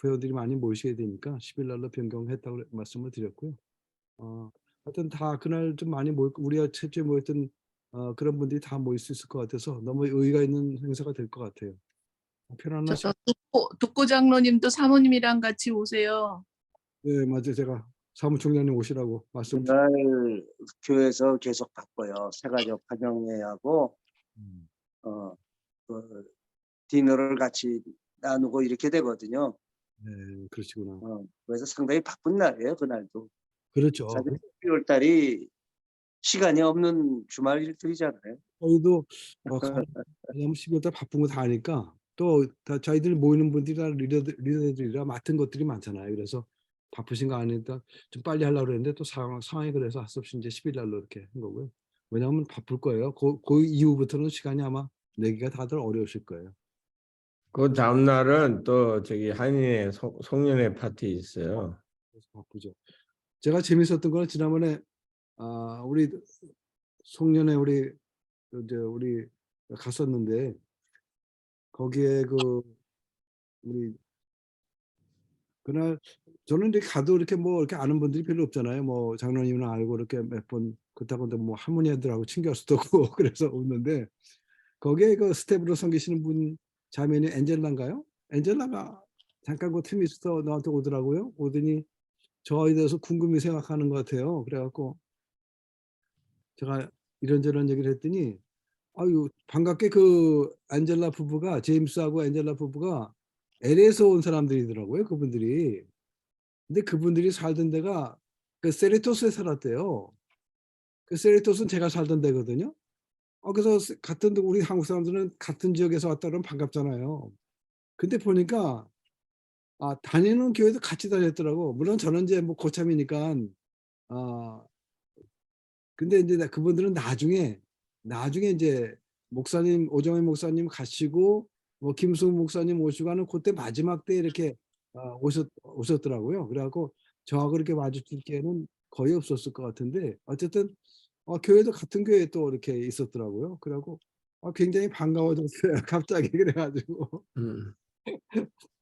회원들이 많이 모이셔야 되니까 10일 날로 변경했다고 말씀을 드렸고요. 하여튼 다 그날 좀 많이 우리가 최초에 모였던 그런 분들이 다 모일 수 있을 것 같아서 너무 의의가 있는 행사가 될 것 같아요. 편안한 저 독고 장로님도 사모님이랑 같이 오세요. 네, 맞아요. 제가 사무총장님 오시라고 말씀. 그날 교회에서 계속 바빠요. 새가족 환영회하고 그 디너를 같이 나누고 이렇게 되거든요. 네, 그러시구나. 그래서 상당히 바쁜 날이에요. 그날도. 그렇죠. 사실 12월 달이 시간이 없는 주말일들이잖아요. 저희도 왜냐면 12월 달 바쁜 거 다 하니까 또 다 저희들 모이는 분들이 다 리더들이라 맡은 것들이 많잖아요. 그래서 바쁘신 거 아니니까 좀 빨리 하려고 그랬는데 또 상황이 그래서 할 수 없이 이제 10일 날로 이렇게 한 거고요. 왜냐하면 바쁠 거예요. 그 이후부터는 시간이 아마 내기가 다들 어려우실 거예요. 그 다음 날은 또 저기 한인의 송년회 파티 있어요. 그래서 바쁘죠. 제가 재밌었던 거는 지난번에 우리 송년회 우리 갔었는데 거기에 우리 그날 저는 이렇게 가도 이렇게 뭐 이렇게 아는 분들이 별로 없잖아요. 뭐 장로님이나 알고 이렇게 몇 번 그렇다고 뭐 할머니들하고 친교할 수도 없고 그래서 오는데 거기에 그 스텝으로 섬기시는 분 자매니 엔젤라인가요? 엔젤라가 잠깐 그 틈이 있어 나한테 오더라고요. 오더니 저에 대해서 궁금히 생각하는 것 같아요. 그래갖고 제가 이런저런 얘기를 했더니 반갑게 그 안젤라 부부가 제임스하고 엔젤라 부부가 LA에서 온 사람들이더라고요. 그분들이. 근데 그분들이 살던 데가 그 세리토스에 살았대요. 그 세리토스는 제가 살던 데거든요. 그래서 우리 한국 사람들은 같은 지역에서 왔다 그러면 반갑잖아요. 근데 보니까 다니는 교회도 같이 다녔더라고. 물론 저는 이제 뭐 고참이니까 아 근데 이제 그분들은 나중에 이제 목사님 오정희 목사님 가시고 뭐 김수훈 목사님 오시고 하는 그때 마지막 때 이렇게 오셨더라고요. 그래갖고 저하고 이렇게 마주칠 기회는 거의 없었을 것 같은데 어쨌든 교회도 같은 교회에 또 이렇게 있었더라고요. 그래갖고 굉장히 반가워졌어요. 갑자기 그래가지고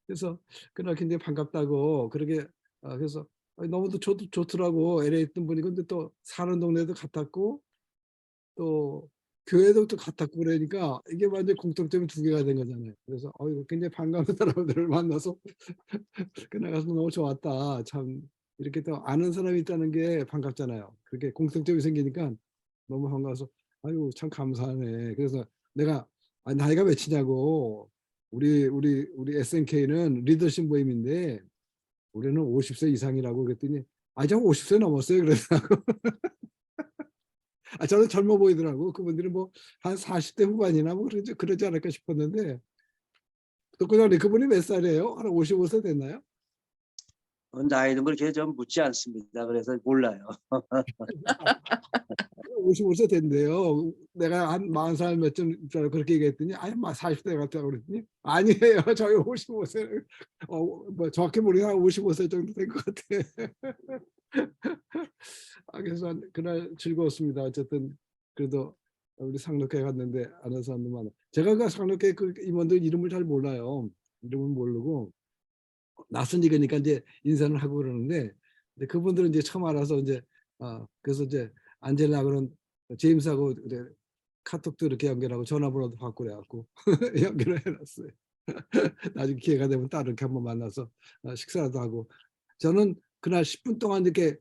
그래서 그날 굉장히 반갑다고 그러게 그래서 너무도 좋더라고. LA 있던 분이 근데 또 사는 동네도 같았고 또 교회도 또 같았고 그러니까 이게 완전 공통점이 두 개가 된 거잖아요. 그래서 이거 굉장히 반가운 사람들을 만나서 그날 가서 너무 좋았다. 참 이렇게 또 아는 사람이 있다는 게 반갑잖아요. 그렇게 공통점이 생기니까 너무 반가워서 아유 참 감사하네. 그래서 내가 나이가 몇이냐고 우리 SNK는 리더십 모임인데 우리는 50세 이상이라고 그랬더니 저 50세 넘었어요. 그래서 저는 젊어 보이더라고. 그분들이 뭐 한 40대 후반이나 뭐 그러지 않을까 싶었는데 또 그전에 그분이 몇 살이에요? 한 55세 됐나요? 나이는 그렇게 좀 묻지 않습니다. 그래서 몰라요. 55세 된대요. 내가 한 40살 몇쯤 그렇게 얘기했더니 아니 40대 같다고 그랬더니 아니에요. 저희 55세 뭐 정확히 모르겠는데 한 55세 정도 된 것 같아. 그래서 그날 즐거웠습니다. 어쨌든 그래도 우리 상록회 갔는데 아는 사람도 많아. 제가 그 상록회 그 임원들 이름을 잘 몰라요. 이름은 모르고 낯선 지가니까 이제 인사를 하고 그러는데 근데 그분들은 이제 처음 알아서 이제 그래서 이제 안젤라 그런 제임스하고 이제 카톡도 이렇게 연결하고 전화번호도 받고 그래갖고 연결을 해놨어요. 나중에 기회가 되면 따로 이렇게 한번 만나서 식사도 하고 저는 그날 10분 동안 이렇게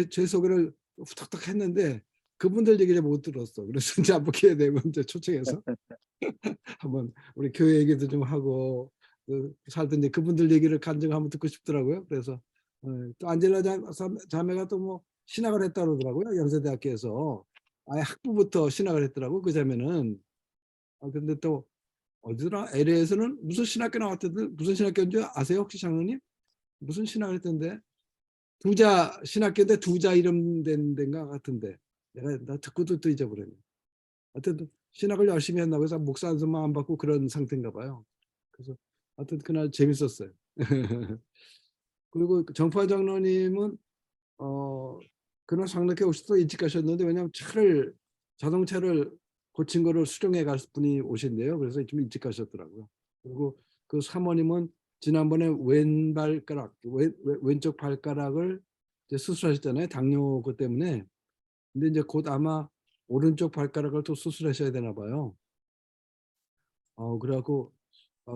제 소개를 후딱딱 했는데 그분들 얘기를 못 들었어. 그래서 이제 한번 기회 되면 이제 초청해서 한번 우리 교회 얘기도 좀 하고 살던 이제 그분들 얘기를 간증 한번 듣고 싶더라고요. 그래서 또 안젤라 자매가 또 뭐 신학을 했다 그러더라고요. 연세대학교에서 아예 학부부터 신학을 했더라고 그 자매는. 근데 또 어디더라? LA에서는 무슨 신학교 나왔던데 무슨 신학교인지 아세요 혹시 장로님? 무슨 신학을 했던데? 두자 신학교인데 두자 이름 된 데인가 같은데 나 듣고도 또 잊어버렸네. 하여튼 신학을 열심히 했나 해서 목사 안수만 안 받고 그런 상태인가 봐요. 그래서 하여튼 그날 재밌었어요. 그리고 정파 장로님은 그날 상록회 오셔서 일찍 가셨는데 왜냐하면 자동차를 고친 거를 수령해 갈 분이 오신대요. 그래서 좀 일찍 가셨더라고요. 그리고 그 사모님은 지난번에 왼쪽 발가락을 이제 수술하셨잖아요. 당뇨 그 때문에. 근데 이제 곧 아마 오른쪽 발가락을 또 수술하셔야 되나 봐요. 그래갖고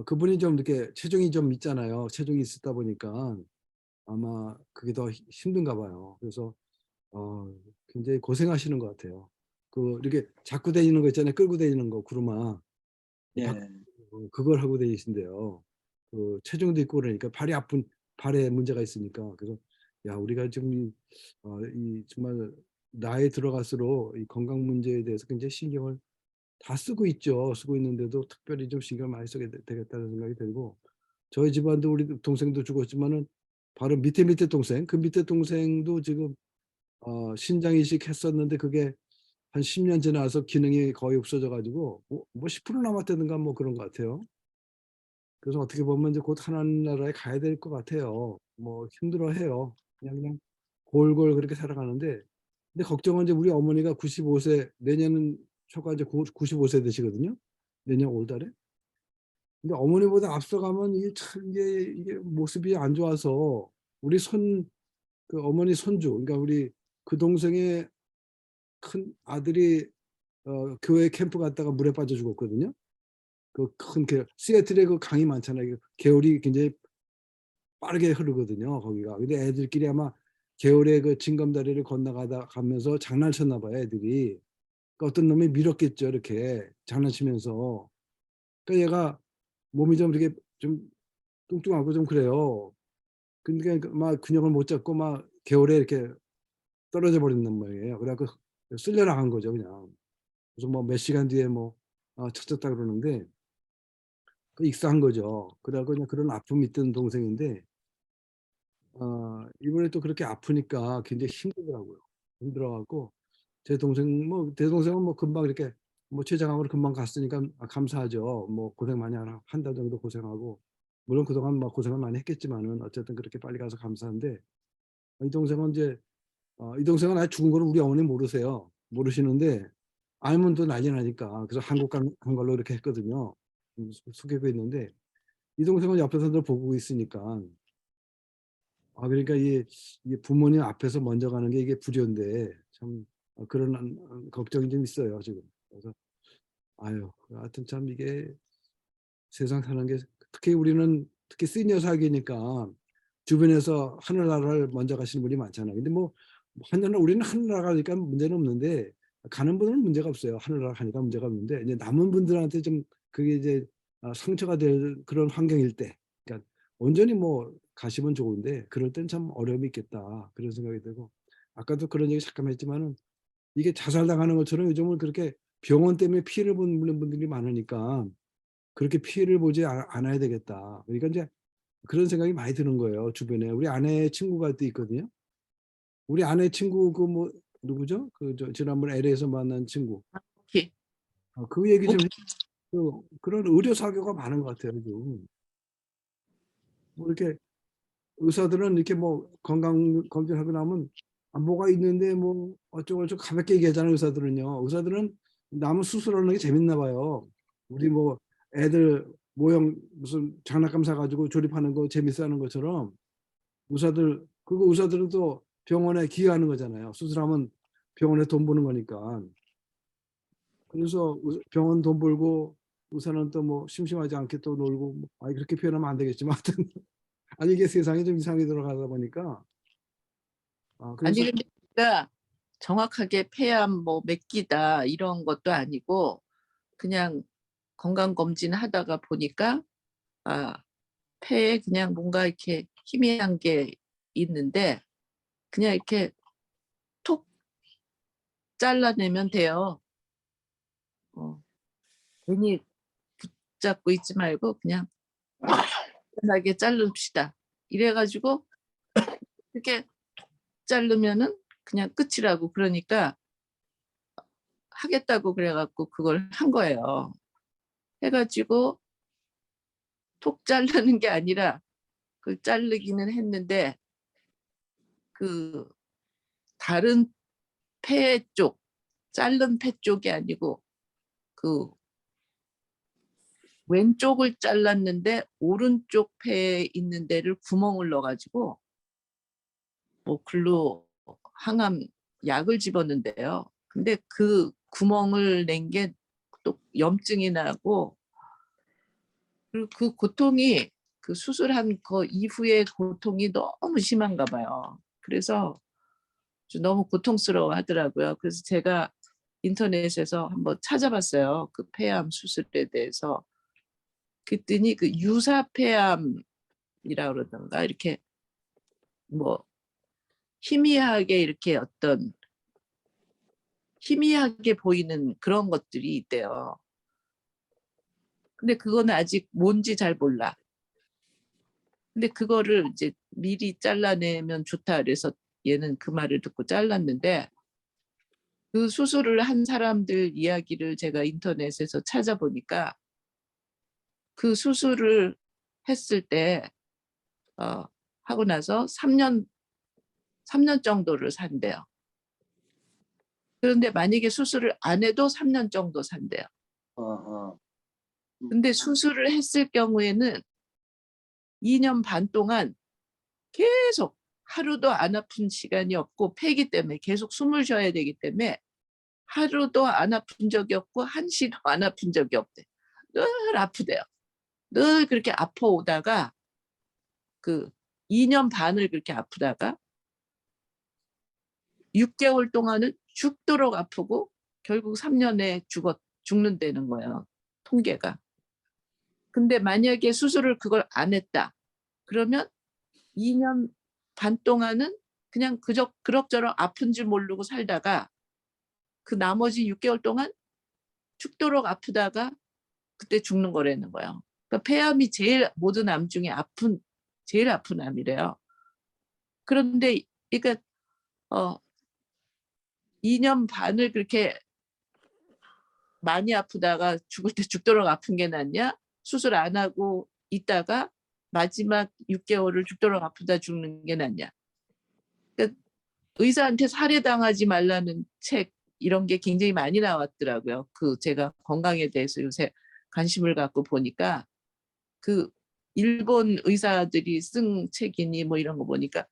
그분이 좀 이렇게 체중이 좀 있잖아요. 체중이 있었다 보니까 아마 그게 더 힘든가 봐요. 그래서 굉장히 고생하시는 것 같아요. 이렇게 자꾸 다니는 거 있잖아요. 끌고 다니는 거 구루마. 예. 그걸 하고 다니신대요. 체중도 있고 그러니까 발에 문제가 있으니까. 그래서 야 우리가 지금 이 정말 나이 들어갈수록 이 건강 문제에 대해서 굉장히 신경을 다 쓰고 있죠. 쓰고 있는데도 특별히 좀 신경 많이 쓰게 되겠다는 생각이 들고 저희 집안도 우리 동생도 죽었지만은 바로 밑에 동생 그 밑에 동생도 지금 신장 이식 했었는데 그게 한 10년 지나서 기능이 거의 없어져 가지고 뭐 10% 남았다든가 뭐 그런 것 같아요. 그래서 어떻게 보면 이제 곧 하나님 나라에 가야 될 것 같아요. 뭐 힘들어해요. 그냥 골골 그렇게 살아가는데 근데 걱정은 이제 우리 어머니가 95세 내년 초가 이제 95세 되시거든요. 내년 5월달에. 근데 어머니보다 앞서가면 이게 참 이게 모습이 안 좋아서 우리 그 어머니 손주 그러니까 우리 그 동생의 큰 아들이 교회 캠프 갔다가 물에 빠져 죽었거든요. 그 큰 시애틀에 그 강이 많잖아요. 개울이 굉장히 빠르게 흐르거든요. 거기가. 근데 애들끼리 아마 개울에 그 징검다리를 가면서 장난을 쳤나 봐요. 애들이. 그러니까 어떤 놈이 밀었겠죠. 이렇게 장난치면서. 그러니까 얘가 몸이 좀 이렇게 좀 뚱뚱하고 좀 그래요. 근데 막 근육을 못 잡고 막 개울에 이렇게 떨어져 버린단 말이에요. 그래갖고 쓸려 나간 거죠, 그냥. 그래서 뭐 몇 시간 뒤에 뭐 찾았다 그러는데 익사한 거죠. 그러고 그냥 그런 아픔이 있던 동생인데 이번에 또 그렇게 아프니까 굉장히 힘들더라고요. 힘들어갖고 제 동생은 뭐 금방 이렇게 뭐 췌장암으로 금방 갔으니까 감사하죠. 뭐 고생 많이 하나 한 달 정도 고생하고 물론 그동안 뭐 고생을 많이 했겠지만은 어쨌든 그렇게 빨리 가서 감사한데 이 동생은 이제 이 동생은 아예 죽은 걸 우리 어머니 모르세요. 모르시는데 알면 또 난리 나니까 그래서 한국 간 걸로 이렇게 했거든요. 속이고 있는데 이 동생은 옆에서 늘 보고 있으니까 그러니까 이 부모님 앞에서 먼저 가는 게 이게 불효인데 참 그런 걱정이 좀 있어요 지금. 그래서 아유 하여튼 참 이게 세상 사는 게 특히 우리는 특히 시니어 사기니까 주변에서 하늘나라를 먼저 가시는 분이 많잖아요. 근데 뭐 우리는 하늘나라 가니까 문제는 없는데 가는 분은 문제가 없어요. 하늘나라 가니까 문제가 없는데 이제 남은 분들한테 좀 그게 이제 상처가 될 그런 환경일 때, 그러니까 온전히 뭐 가시면 좋은데 그럴 땐 참 어려움이 있겠다 그런 생각이 들고 아까도 그런 얘기 잠깐 했지만은 이게 자살당하는 것처럼 요즘은 그렇게 병원 때문에 피해를 보는 분들이 많으니까 그렇게 피해를 보지 않아야 되겠다. 그러니까 이제 그런 생각이 많이 드는 거예요. 주변에 우리 아내 친구가 또 있거든요. 우리 아내 친구 그 뭐 누구죠? 지난번 LA에서 만난 친구. 오케이. 그 얘기 좀 그런 의료 사고가 많은 것 같아요. 요즘. 뭐 이렇게 의사들은 이렇게 뭐 건강 검진하고 나면 뭐가 있는데 뭐 어쩌고 가볍게 얘기하잖아요. 의사들은 남은 수술하는 게 재밌나 봐요. 우리 뭐 애들 모형 무슨 장난감 사가지고 조립하는 거 재밌어 하는 것처럼 의사들은 또 병원에 기여하는 거잖아요. 수술하면 병원에 돈 버는 거니까. 그래서 병원 돈 벌고 의사는 또 뭐 심심하지 않게 또 놀고 그렇게 표현하면 안 되겠지만 하여튼 아니 이게 세상이 좀 이상하게 돌아가다 보니까 그래서 아니 근데 제가 정확하게 폐암 뭐 몇 기다 이런 것도 아니고 그냥 건강 검진 하다가 보니까 폐에 그냥 뭔가 이렇게 희미한 게 있는데 그냥 이렇게 톡 잘라내면 돼요. 괜히 붙잡고 있지 말고 그냥 편하게 자릅시다. 이래가지고 이렇게 자르면은 그냥 끝이라고 그러니까 하겠다고 그래갖고 그걸 한 거예요. 해가지고 톡 자르는 게 아니라 그걸 자르기는 했는데 그 다른 폐 쪽, 자른 폐 쪽이 아니고 그 왼쪽을 잘랐는데 오른쪽 폐에 있는 데를 구멍을 넣어가지고 뭐 글로 항암 약을 집었는데요. 근데 그 구멍을 낸 게 또 염증이 나고 그리고 그 고통이 그 수술한 거 이후의 고통이 너무 심한가 봐요. 그래서 너무 고통스러워 하더라고요. 그래서 제가 인터넷에서 한번 찾아봤어요. 그 폐암 수술에 대해서. 그랬더니 그 유사폐암이라 그러던가 이렇게 뭐 희미하게 이렇게 어떤 희미하게 보이는 그런 것들이 있대요. 근데 그거는 아직 뭔지 잘 몰라. 근데 그거를 이제 미리 잘라내면 좋다 그래서 얘는 그 말을 듣고 잘랐는데 그 수술을 한 사람들 이야기를 제가 인터넷에서 찾아보니까 그 수술을 했을 때 하고 나서 3년 정도를 산대요. 그런데 만약에 수술을 안 해도 3년 정도 산대요. 어허. 근데 수술을 했을 경우에는 2년 반 동안 계속 하루도 안 아픈 시간이 없고 폐기 때문에 계속 숨을 쉬어야 되기 때문에 하루도 안 아픈 적이 없고 한시도 안 아픈 적이 없대. 늘 아프대요. 늘 그렇게 아파 오다가 그 2년 반을 그렇게 아프다가 6개월 동안은 죽도록 아프고 결국 3년에 죽는다는 거예요. 통계가. 근데 만약에 수술을 그걸 안 했다. 그러면 2년 반 동안은 그냥 그럭저럭 아픈 줄 모르고 살다가 그 나머지 6개월 동안 죽도록 아프다가 그때 죽는 거라는 거예요. 그러니까 폐암이 제일 모든 암 중에 제일 아픈 암이래요. 그런데 그러니까 2년 반을 그렇게 많이 아프다가 죽을 때 죽도록 아픈 게 낫냐? 수술 안 하고 있다가 마지막 6개월을 죽도록 아프다 죽는 게 낫냐? 그러니까 의사한테 살해당하지 말라는 책 이런 게 굉장히 많이 나왔더라고요. 제가 건강에 대해서 요새 관심을 갖고 보니까 그 일본 의사들이 쓴 책이니 뭐 이런 거 보니까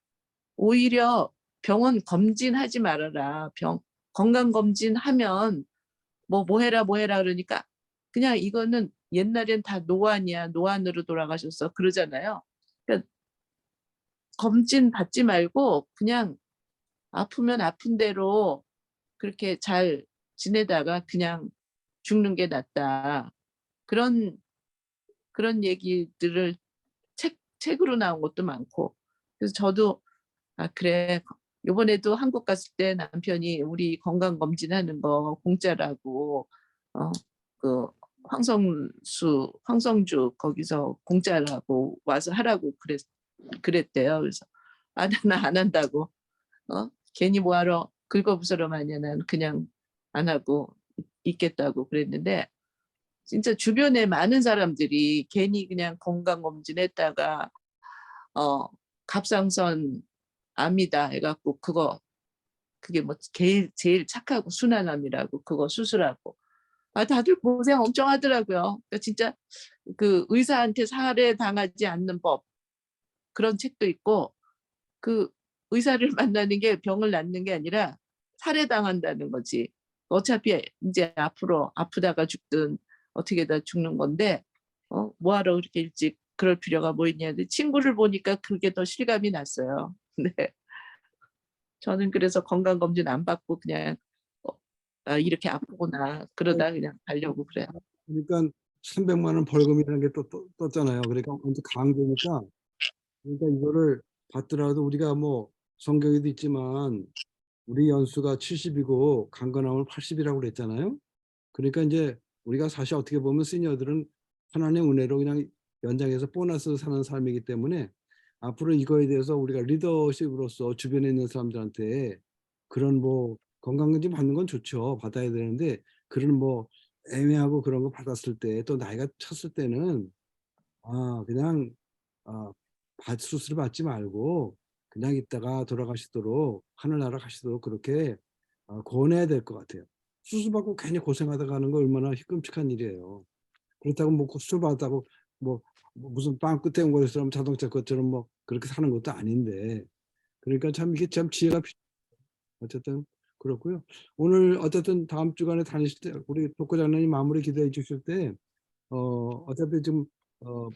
오히려 병원 검진하지 말아라. 건강 검진하면 뭐 해라 그러니까 그냥 이거는 옛날엔 다 노안이야. 노안으로 돌아가셨어. 그러잖아요. 그러니까 검진 받지 말고 그냥 아프면 아픈 대로 그렇게 잘 지내다가 그냥 죽는 게 낫다. 그런 얘기들을 책으로 나온 것도 많고. 그래서 저도 그래. 요번에도 한국 갔을 때 남편이 우리 건강 검진하는 거 공짜라고 그 황성주 거기서 공짜라고 와서 하라고 그랬대요. 그래서 나 안 한다고. 괜히 뭐하러 긁어부스러 마냐 난 그냥 안 하고 있겠다고 그랬는데 진짜 주변에 많은 사람들이 괜히 그냥 건강검진했다가 갑상선 암이다 해갖고 그게 뭐 제일 착하고 순한 암이라고 그거 수술하고 다들 고생 엄청 하더라고요. 그러니까 진짜 그 의사한테 살해 당하지 않는 법 그런 책도 있고 그 의사를 만나는 게 병을 낫는 게 아니라 살해당한다는 거지. 어차피 이제 앞으로 아프다가 죽든 어떻게 다 죽는 건데 뭐하러 그렇게 일찍 그럴 필요가 뭐 있냐. 친구를 보니까 그게 더 실감이 났어요. 네. 저는 그래서 건강검진 안 받고 그냥 이렇게 아프구나 그러다 그냥 가려고 그래요. 그러니까 300만 원 벌금이라는 게 떴잖아요. 그러니까 완전 강제니까 그러니까 이거를 받더라도 우리가 뭐 성경에도 있지만 우리 연수가 70이고 강건함을 80이라고 그랬잖아요. 그러니까 이제 우리가 사실 어떻게 보면 시니어들은 하나님의 은혜로 그냥 연장해서 보너스 사는 삶이기 때문에 앞으로 이거에 대해서 우리가 리더십으로서 주변에 있는 사람들한테 그런 뭐 건강검진 받는 건 좋죠. 받아야 되는데 그런 뭐 애매하고 그런 거 받았을 때 또 나이가 찼을 때는 그냥 수술 받지 말고 그냥 있다가 돌아가시도록 하늘나라 가시도록 그렇게 권해야 될 것 같아요. 수술 받고 괜히 고생하다 가는 거 얼마나 끔찍한 일이에요. 그렇다고 뭐 수술 받았다고 뭐 무슨 빵 끝에 온 것처럼 자동차 것처럼 뭐 그렇게 사는 것도 아닌데 그러니까 참 이게 참 지혜가 어쨌든 그렇고요. 오늘 어쨌든 다음 주간에 다니실 때 우리 독고장로님 마무리 기도해 주실 때 어차피 좀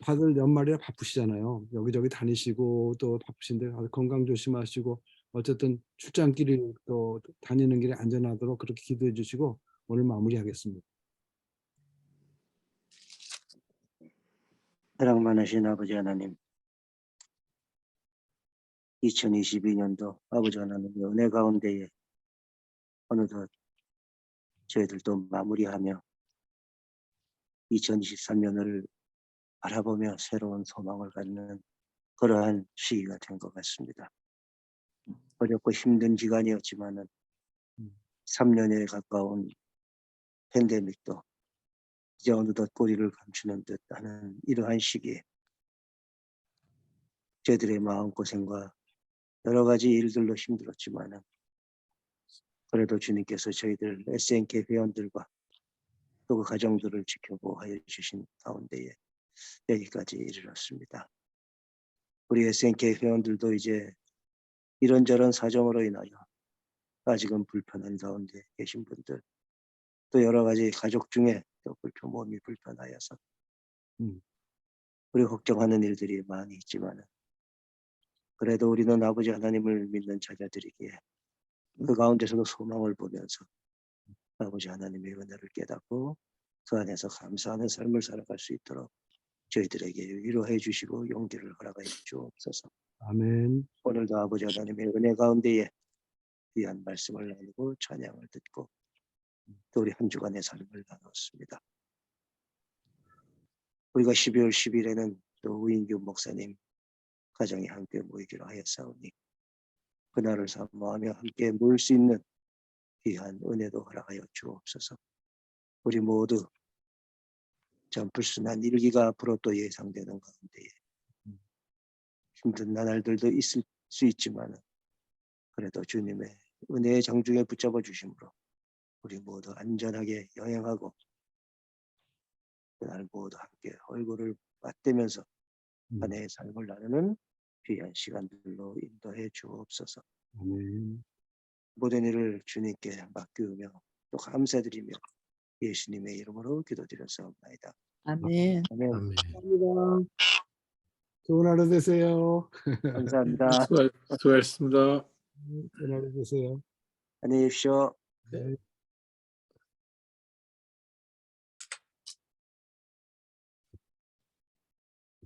다들 연말이라 바쁘시잖아요. 여기저기 다니시고 또 바쁘신데 건강 조심하시고 어쨌든 출장길이 또 다니는 길에 안전하도록 그렇게 기도해 주시고 오늘 마무리하겠습니다. 사랑 많으신 아버지 하나님, 2022년도 아버지 하나님의 은혜 가운데에 어느덧 저희들도 마무리하며 2023년을 바라보며 새로운 소망을 갖는 그러한 시기가 된 것 같습니다. 어렵고 힘든 기간이었지만은 3년에 가까운 팬데믹도 이제 어느덧 꼬리를 감추는 듯 하는 이러한 시기에 저희들의 마음고생과 여러 가지 일들로 힘들었지만은 그래도 주님께서 저희들 SNK 회원들과 또 그 가정들을 지켜보하여 주신 가운데에 여기까지 이르렀습니다. 우리 SNK 회원들도 이제 이런저런 사정으로 인하여 아직은 불편한 가운데 계신 분들 또 여러 가지 가족 중에 또 몸이 불편하여서 우리 걱정하는 일들이 많이 있지만 그래도 우리는 아버지 하나님을 믿는 자녀들이기에 그 가운데서도 소망을 보면서 아버지 하나님의 은혜를 깨닫고 그 안에서 감사하는 삶을 살아갈 수 있도록 저희들에게 위로해 주시고 용기를 허락하여 주옵소서. 아멘. 오늘도 아버지 하나님의 은혜 가운데에 귀한 말씀을 나누고 찬양을 듣고 또 우리 한 주간의 삶을 나눴습니다. 우리가 12월 10일에는 또 우인규 목사님 가정이 함께 모이기로 하였사오니 그날을 사모하며 함께 모일 수 있는 귀한 은혜도 허락하여 주옵소서. 우리 모두 참 불순한 일기가 앞으로 또 예상되는 가운데에 힘든 나날들도 있을 수 있지만 그래도 주님의 은혜의 장중에 붙잡아 주심으로 우리 모두 안전하게 여행하고 그날 모두 함께 얼굴을 맞대면서 한 해의 삶을 나누는 귀한 시간들로 인도해 주옵소서. 아멘. 모든 일을 주님께 맡기우며 또 감사드리며 예수님의 이름으로 기도드렸사옵나이다. 아멘. 아멘. 아멘. 감사합니다. 좋은 하루 되세요. 감사합니다. 수고하셨습니다. 좋은 하루 되세요. 안녕히 계십시오. 네.